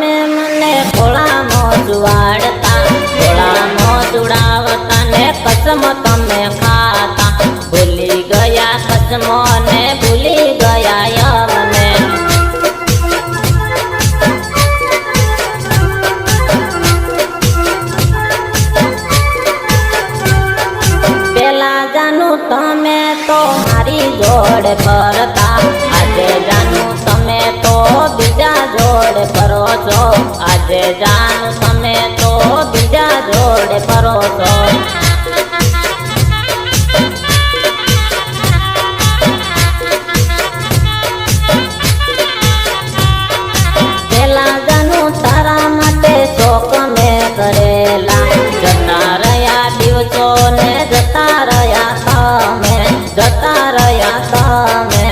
તમે મને ખોળામાં જુવાડતા, ખોળામાં જુડાવતા ને કસમ તમે ખાતા, ભૂલી ગયા કસમો ને ભૂલી ગયા અમને. પેલા જાનું તમે તો મારી જોડે ફરતા, આજે જાનું તમે તો બીજા જોડે ફરો છો, આજે જાનું તમે તો બીજા જોડે ફરો છો. પેલા જાનું તારા માટે શોક મેં કરેલા, જતા રહ્યા દિવસો ને જતા રહ્યા તમે, જતા રહ્યા તમે.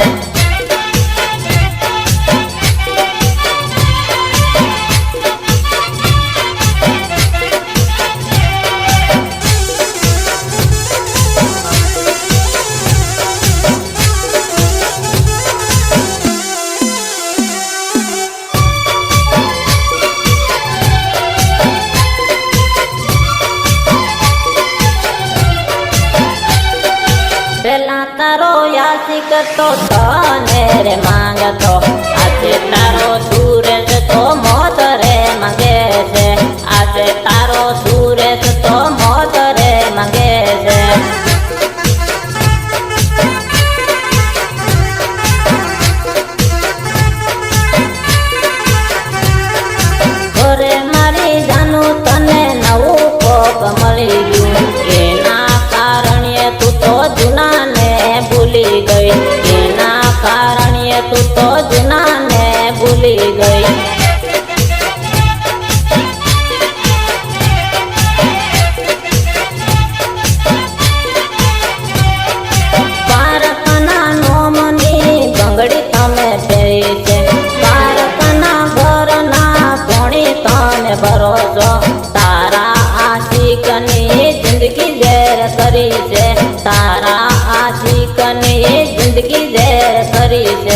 પેલા તારો યાસિક તો તને રે માંગતો, આજે તારો સુરેશ તો મોત રે માંગે છે, આજે તારો સુરેશ તો મોત રે માંગે છે. ઘરે મારી જાનું તને નવું કોક મળી ગયું, એના કારણે તું તો જૂના ને ભૂલી ગઈ, એના કારણે તું તો જૂના ને ભૂલી ગઈ. પારકના નોમની બંગડી તમે પહેરી છે, પારકના ઘરના ધોણી તમે ભરો છો, તારા આશિકની જિંદગી ઝેર કરી છે, તારા આશિકની જિંદગી ઝેર કરી છે.